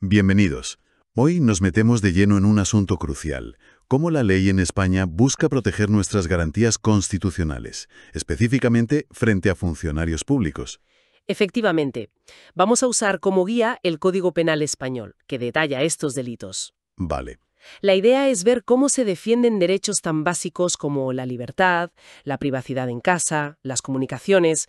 Bienvenidos. Hoy nos metemos de lleno en un asunto crucial: cómo la ley en España busca proteger nuestras garantías constitucionales, específicamente frente a funcionarios públicos. Efectivamente, vamos a usar como guía el Código Penal español, que detalla estos delitos. Vale. La idea es ver cómo se defienden derechos tan básicos como la libertad, la privacidad en casa, las comunicaciones,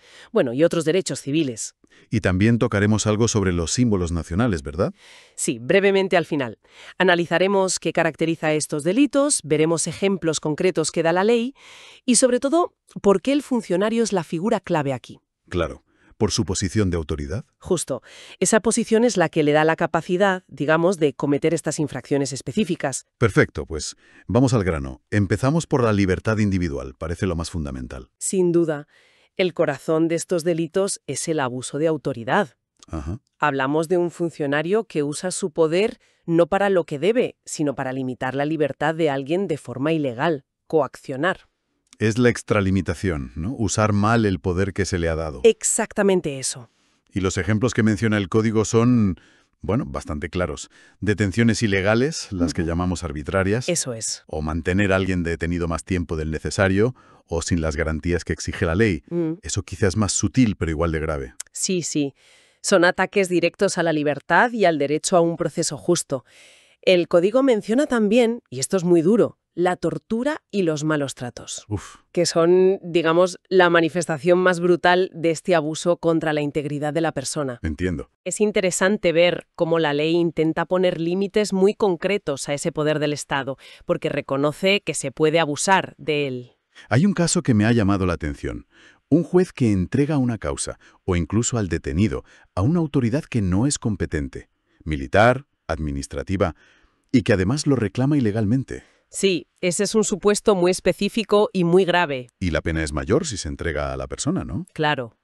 y otros derechos civiles. Y también tocaremos algo sobre los símbolos nacionales, ¿verdad? Sí, brevemente al final. Analizaremos qué caracteriza estos delitos, veremos ejemplos concretos que da la ley y, sobre todo, por qué el funcionario es la figura clave aquí. Claro. ¿Por su posición de autoridad? Justo. Esa posición es la que le da la capacidad, digamos, de cometer estas infracciones específicas. Perfecto, pues vamos al grano. Empezamos por la libertad individual, parece lo más fundamental. Sin duda, el corazón de estos delitos es el abuso de autoridad. Ajá. Hablamos de un funcionario que usa su poder no para lo que debe, sino para limitar la libertad de alguien de forma ilegal, coaccionar. Es la extralimitación, ¿no? Usar mal el poder que se le ha dado. Exactamente eso. Y los ejemplos que menciona el código son, bastante claros. Detenciones ilegales, las que llamamos arbitrarias. Eso es. O mantener a alguien detenido más tiempo del necesario, o sin las garantías que exige la ley. Eso quizás es más sutil, pero igual de grave. Sí, sí. Son ataques directos a la libertad y al derecho a un proceso justo. El código menciona también, y esto es muy duro, la tortura y los malos tratos, que son, digamos, la manifestación más brutal de este abuso contra la integridad de la persona. Entiendo. Es interesante ver cómo la ley intenta poner límites muy concretos a ese poder del Estado, porque reconoce que se puede abusar de él. Hay un caso que me ha llamado la atención. Un juez que entrega una causa, o incluso al detenido, a una autoridad que no es competente, militar, administrativa, y que además lo reclama ilegalmente. Sí, ese es un supuesto muy específico y muy grave. Y la pena es mayor si se entrega a la persona, ¿no? Claro,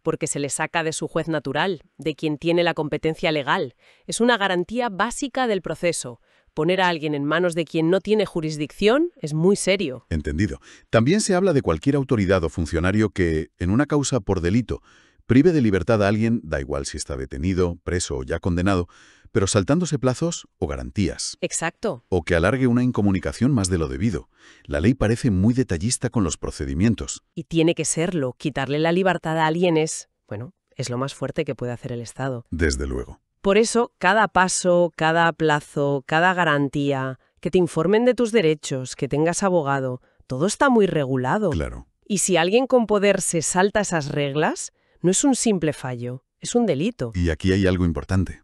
porque se le saca de su juez natural, de quien tiene la competencia legal. Es una garantía básica del proceso. Poner a alguien en manos de quien no tiene jurisdicción es muy serio. Entendido. También se habla de cualquier autoridad o funcionario que, en una causa por delito, prive de libertad a alguien, da igual si está detenido, preso o ya condenado, pero saltándose plazos o garantías. Exacto. O que alargue una incomunicación más de lo debido. La ley parece muy detallista con los procedimientos. Y tiene que serlo. Quitarle la libertad a alguien es lo más fuerte que puede hacer el Estado. Desde luego. Por eso, cada paso, cada plazo, cada garantía, que te informen de tus derechos, que tengas abogado, todo está muy regulado. Claro. Y si alguien con poder se salta esas reglas, no es un simple fallo, es un delito. Y aquí hay algo importante.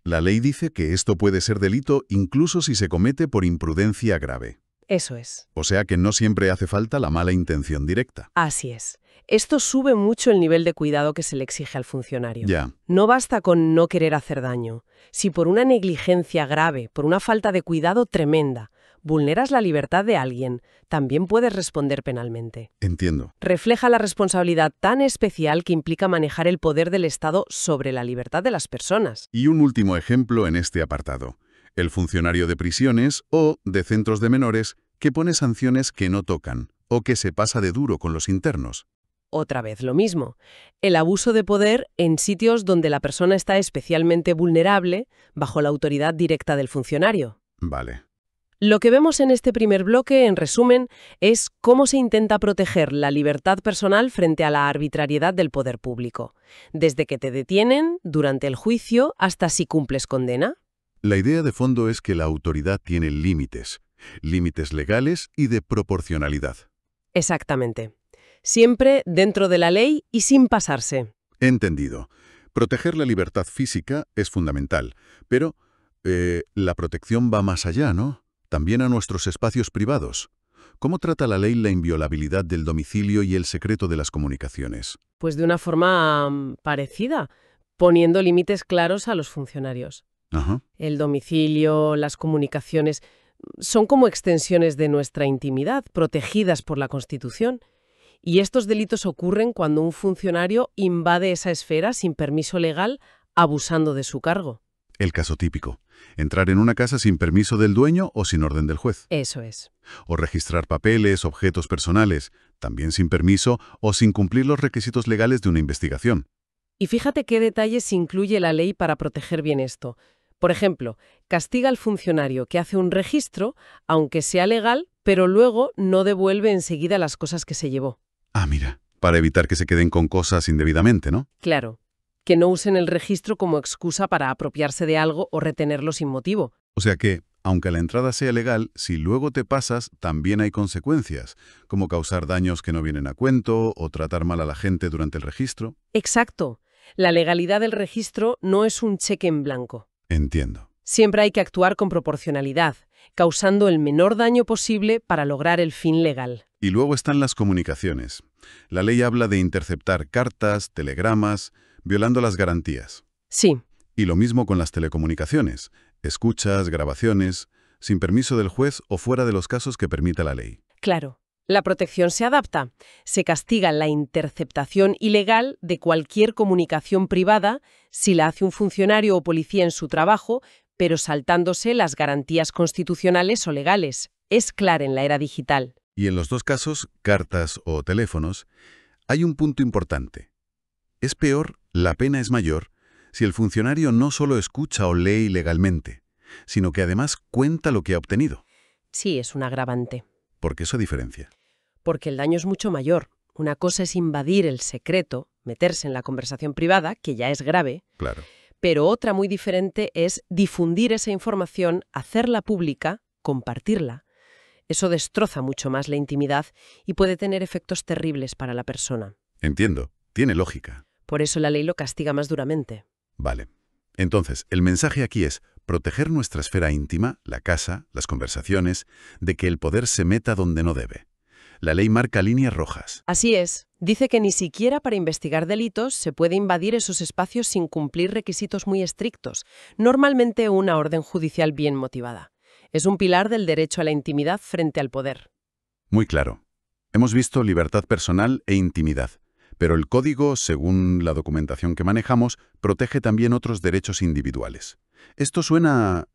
La ley dice que esto puede ser delito incluso si se comete por imprudencia grave. Eso es. O sea que no siempre hace falta la mala intención directa. Así es. Esto sube mucho el nivel de cuidado que se le exige al funcionario. Ya. No basta con no querer hacer daño. Si por una negligencia grave, por una falta de cuidado tremenda, vulneras la libertad de alguien, también puedes responder penalmente. Entiendo. Refleja la responsabilidad tan especial que implica manejar el poder del Estado sobre la libertad de las personas. Y un último ejemplo en este apartado. El funcionario de prisiones o de centros de menores que pone sanciones que no tocan o que se pasa de duro con los internos. Otra vez lo mismo. El abuso de poder en sitios donde la persona está especialmente vulnerable bajo la autoridad directa del funcionario. Vale. Lo que vemos en este primer bloque, en resumen, es cómo se intenta proteger la libertad personal frente a la arbitrariedad del poder público, desde que te detienen, durante el juicio, hasta si cumples condena. La idea de fondo es que la autoridad tiene límites legales y de proporcionalidad. Exactamente. Siempre dentro de la ley y sin pasarse. Entendido. Proteger la libertad física es fundamental, pero la protección va más allá, ¿no? También a nuestros espacios privados. ¿Cómo trata la ley la inviolabilidad del domicilio y el secreto de las comunicaciones? Pues de una forma parecida, poniendo límites claros a los funcionarios. Ajá. El domicilio, las comunicaciones, son como extensiones de nuestra intimidad, protegidas por la Constitución. Y estos delitos ocurren cuando un funcionario invade esa esfera sin permiso legal, abusando de su cargo. El caso típico. Entrar en una casa sin permiso del dueño o sin orden del juez. Eso es. O registrar papeles, objetos personales, también sin permiso o sin cumplir los requisitos legales de una investigación. Y fíjate qué detalles incluye la ley para proteger bien esto. Por ejemplo, castiga al funcionario que hace un registro, aunque sea legal, pero luego no devuelve enseguida las cosas que se llevó. Ah, mira, para evitar que se queden con cosas indebidamente, ¿no? Claro, que no usen el registro como excusa para apropiarse de algo o retenerlo sin motivo. O sea que, aunque la entrada sea legal, si luego te pasas, también hay consecuencias, como causar daños que no vienen a cuento o tratar mal a la gente durante el registro. Exacto. La legalidad del registro no es un cheque en blanco. Entiendo. Siempre hay que actuar con proporcionalidad, causando el menor daño posible para lograr el fin legal. Y luego están las comunicaciones. La ley habla de interceptar cartas, telegramas, violando las garantías. Sí, Y lo mismo con las telecomunicaciones, escuchas, grabaciones, sin permiso del juez o fuera de los casos que permita la ley. claro. La protección se adapta. Se castiga la interceptación ilegal de cualquier comunicación privada si la hace un funcionario o policía en su trabajo, pero saltándose las garantías constitucionales o legales. Es claro en la era digital. Y en los dos casos, cartas o teléfonos, hay un punto importante. Es peor, la pena es mayor, si el funcionario no solo escucha o lee ilegalmente, sino que además cuenta lo que ha obtenido. Sí, es un agravante. ¿Por qué esa diferencia? Porque el daño es mucho mayor. Una cosa es invadir el secreto, meterse en la conversación privada, que ya es grave, Claro. pero otra muy diferente es difundir esa información, hacerla pública, compartirla. Eso destroza mucho más la intimidad y puede tener efectos terribles para la persona. Entiendo. Tiene lógica. Por eso la ley lo castiga más duramente. Vale. Entonces, el mensaje aquí es proteger nuestra esfera íntima, la casa, las conversaciones, de que el poder se meta donde no debe. La ley marca líneas rojas. Así es. Dice que ni siquiera para investigar delitos se puede invadir esos espacios sin cumplir requisitos muy estrictos, normalmente una orden judicial bien motivada. Es un pilar del derecho a la intimidad frente al poder. Muy claro. Hemos visto libertad personal e intimidad, pero el código, según la documentación que manejamos, protege también otros derechos individuales. Esto suena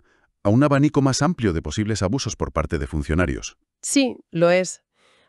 a un abanico más amplio de posibles abusos por parte de funcionarios. Sí, lo es.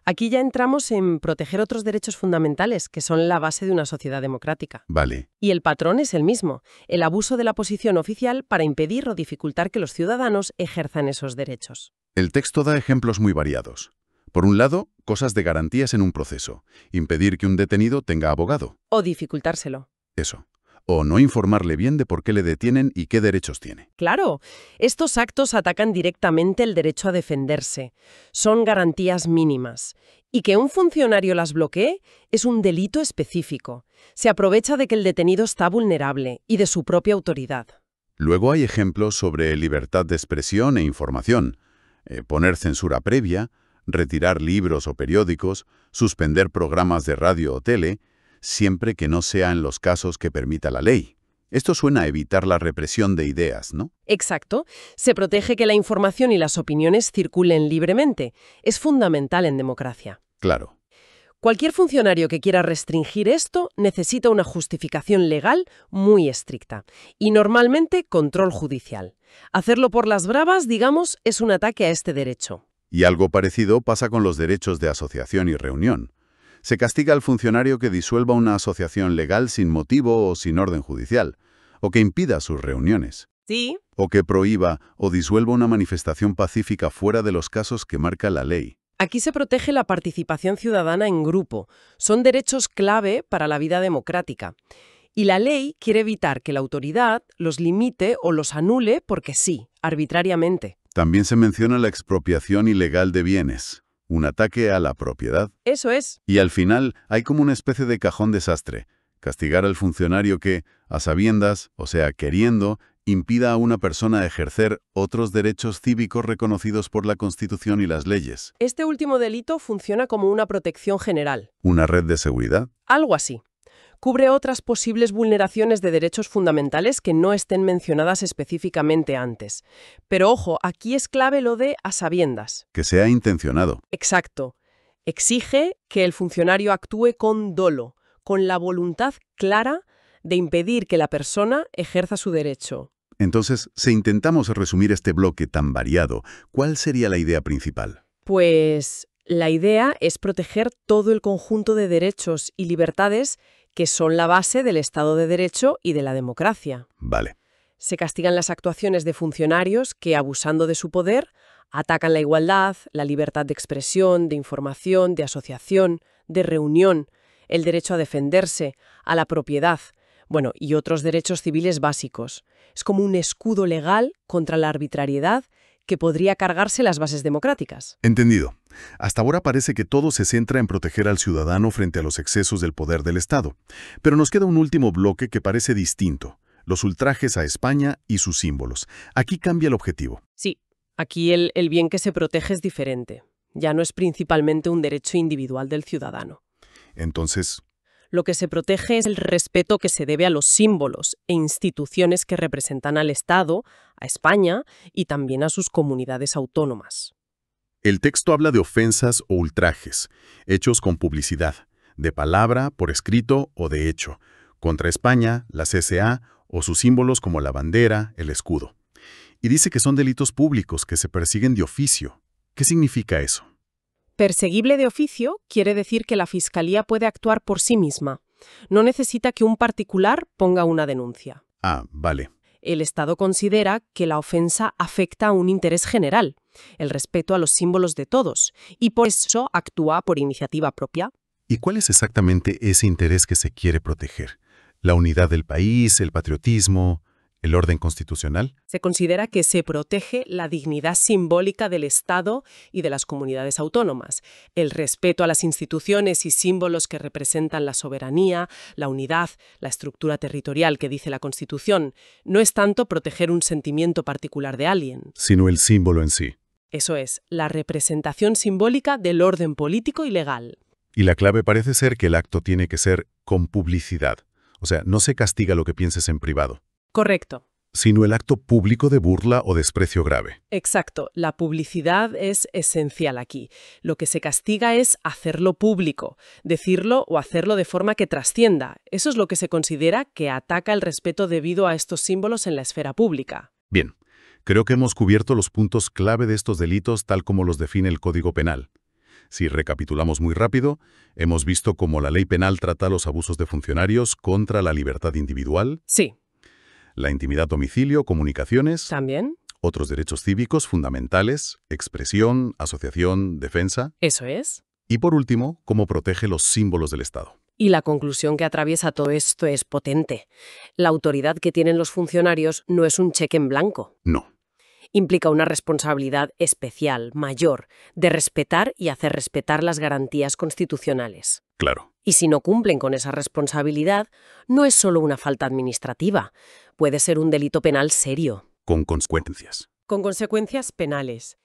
Aquí ya entramos en proteger otros derechos fundamentales, que son la base de una sociedad democrática. Vale. Y el patrón es el mismo, el abuso de la posición oficial para impedir o dificultar que los ciudadanos ejerzan esos derechos. El texto da ejemplos muy variados. Por un lado, cosas de garantías en un proceso. Impedir que un detenido tenga abogado. O dificultárselo. Eso. O no informarle bien de por qué le detienen y qué derechos tiene. Claro, estos actos atacan directamente el derecho a defenderse. Son garantías mínimas. Y que un funcionario las bloquee es un delito específico. Se aprovecha de que el detenido está vulnerable y de su propia autoridad. Luego hay ejemplos sobre libertad de expresión e información. Poner censura previa, retirar libros o periódicos, suspender programas de radio o tele, siempre que no sea en los casos que permita la ley. Esto suena a evitar la represión de ideas, ¿no? Exacto. Se protege que la información y las opiniones circulen libremente. Es fundamental en democracia. Claro. Cualquier funcionario que quiera restringir esto necesita una justificación legal muy estricta y normalmente control judicial. Hacerlo por las bravas, digamos, es un ataque a este derecho. Y algo parecido pasa con los derechos de asociación y reunión. Se castiga al funcionario que disuelva una asociación legal sin motivo o sin orden judicial, o que impida sus reuniones, Sí. o que prohíba o disuelva una manifestación pacífica fuera de los casos que marca la ley. Aquí se protege la participación ciudadana en grupo. Son derechos clave para la vida democrática. Y la ley quiere evitar que la autoridad los limite o los anule porque sí, arbitrariamente. También se menciona la expropiación ilegal de bienes, un ataque a la propiedad. Eso es. Y al final hay como una especie de cajón desastre. Castigar al funcionario que, a sabiendas, o sea, queriendo, impida a una persona ejercer otros derechos cívicos reconocidos por la Constitución y las leyes. Este último delito funciona como una protección general. ¿Una red de seguridad? Algo así. Cubre otras posibles vulneraciones de derechos fundamentales que no estén mencionadas específicamente antes. Pero ojo, aquí es clave lo de a sabiendas. Que sea intencionado. Exacto. Exige que el funcionario actúe con dolo, con la voluntad clara de impedir que la persona ejerza su derecho. Entonces, si intentamos resumir este bloque tan variado, ¿cuál sería la idea principal? Pues la idea es proteger todo el conjunto de derechos y libertades que son la base del Estado de Derecho y de la democracia. Vale. Se castigan las actuaciones de funcionarios que, abusando de su poder, atacan la igualdad, la libertad de expresión, de información, de asociación, de reunión, el derecho a defenderse, a la propiedad, bueno, y otros derechos civiles básicos. Es como un escudo legal contra la arbitrariedad que podría cargarse las bases democráticas. Entendido. Hasta ahora parece que todo se centra en proteger al ciudadano frente a los excesos del poder del Estado. Pero nos queda un último bloque que parece distinto: los ultrajes a España y sus símbolos. Aquí cambia el objetivo. Sí, aquí el bien que se protege es diferente. Ya no es principalmente un derecho individual del ciudadano. Entonces, Lo que se protege es el respeto que se debe a los símbolos e instituciones que representan al Estado, a España y también a sus comunidades autónomas. el texto habla de ofensas o ultrajes, hechos con publicidad, de palabra, por escrito o de hecho, contra España, la CCA o sus símbolos como la bandera, el escudo. Y dice que son delitos públicos que se persiguen de oficio. ¿Qué significa eso? Perseguible de oficio quiere decir que la Fiscalía puede actuar por sí misma. No necesita que un particular ponga una denuncia. Ah, vale. El Estado considera que la ofensa afecta a un interés general, el respeto a los símbolos de todos, y por eso actúa por iniciativa propia. ¿Y cuál es exactamente ese interés que se quiere proteger? ¿La unidad del país, el patriotismo, el orden constitucional? Se considera que se protege la dignidad simbólica del Estado y de las comunidades autónomas, el respeto a las instituciones y símbolos que representan la soberanía, la unidad, la estructura territorial que dice la Constitución. No es tanto proteger un sentimiento particular de alguien. Sino el símbolo en sí. Eso es, la representación simbólica del orden político y legal. Y la clave parece ser que el acto tiene que ser con publicidad. O sea, no se castiga lo que pienses en privado, Correcto. sino el acto público de burla o desprecio grave. Exacto, la publicidad es esencial aquí. Lo que se castiga es hacerlo público, decirlo o hacerlo de forma que trascienda. Eso es lo que se considera que ataca el respeto debido a estos símbolos en la esfera pública. Bien, creo que hemos cubierto los puntos clave de estos delitos tal como los define el Código Penal. Si recapitulamos muy rápido, hemos visto cómo la ley penal trata los abusos de funcionarios contra la libertad individual, Sí, la intimidad, domicilio, comunicaciones, también. otros derechos cívicos fundamentales, expresión, asociación, defensa, Eso es. y por último, cómo protege los símbolos del Estado. Y la conclusión que atraviesa todo esto es potente. La autoridad que tienen los funcionarios no es un cheque en blanco. No. Implica una responsabilidad especial, mayor, de respetar y hacer respetar las garantías constitucionales. Claro. Y si no cumplen con esa responsabilidad, no es solo una falta administrativa, puede ser un delito penal serio, Con consecuencias. con consecuencias penales.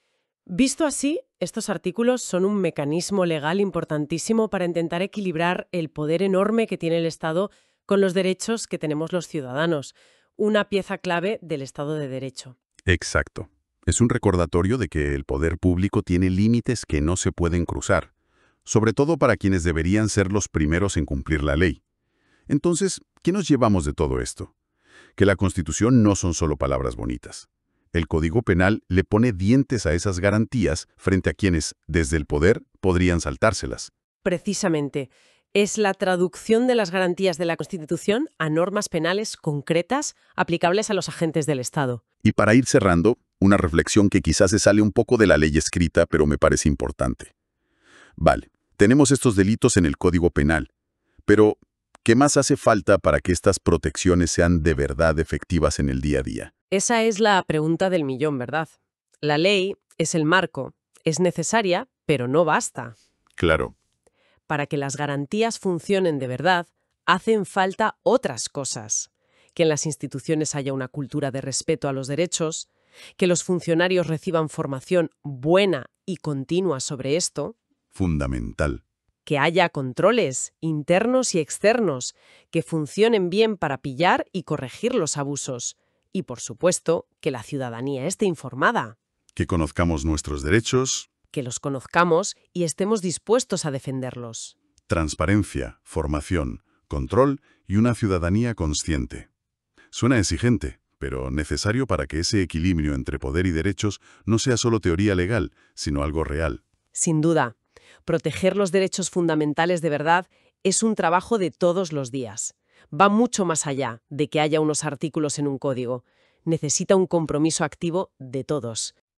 Visto así, estos artículos son un mecanismo legal importantísimo para intentar equilibrar el poder enorme que tiene el Estado con los derechos que tenemos los ciudadanos, una pieza clave del Estado de Derecho. Exacto. Es un recordatorio de que el poder público tiene límites que no se pueden cruzar, sobre todo para quienes deberían ser los primeros en cumplir la ley. Entonces, ¿qué nos llevamos de todo esto? Que la Constitución no son solo palabras bonitas. El Código Penal le pone dientes a esas garantías frente a quienes, desde el poder, podrían saltárselas. Precisamente, es la traducción de las garantías de la Constitución a normas penales concretas aplicables a los agentes del Estado. Y para ir cerrando, una reflexión que quizás se sale un poco de la ley escrita, pero me parece importante. Vale, tenemos estos delitos en el Código Penal, pero ¿qué más hace falta para que estas protecciones sean de verdad efectivas en el día a día? Esa es la pregunta del millón, ¿verdad? La ley es el marco, es necesaria, pero no basta. Claro. Para que las garantías funcionen de verdad, hacen falta otras cosas. Que en las instituciones haya una cultura de respeto a los derechos, que los funcionarios reciban formación buena y continua sobre esto, Fundamental. que haya controles internos y externos que funcionen bien para pillar y corregir los abusos. Y, por supuesto, que la ciudadanía esté informada, Que conozcamos nuestros derechos, que los conozcamos y estemos dispuestos a defenderlos. transparencia, formación, control y una ciudadanía consciente. Suena exigente, pero necesario para que ese equilibrio entre poder y derechos no sea solo teoría legal, sino algo real. Sin duda, proteger los derechos fundamentales de verdad es un trabajo de todos los días. Va mucho más allá de que haya unos artículos en un código. necesita un compromiso activo de todos.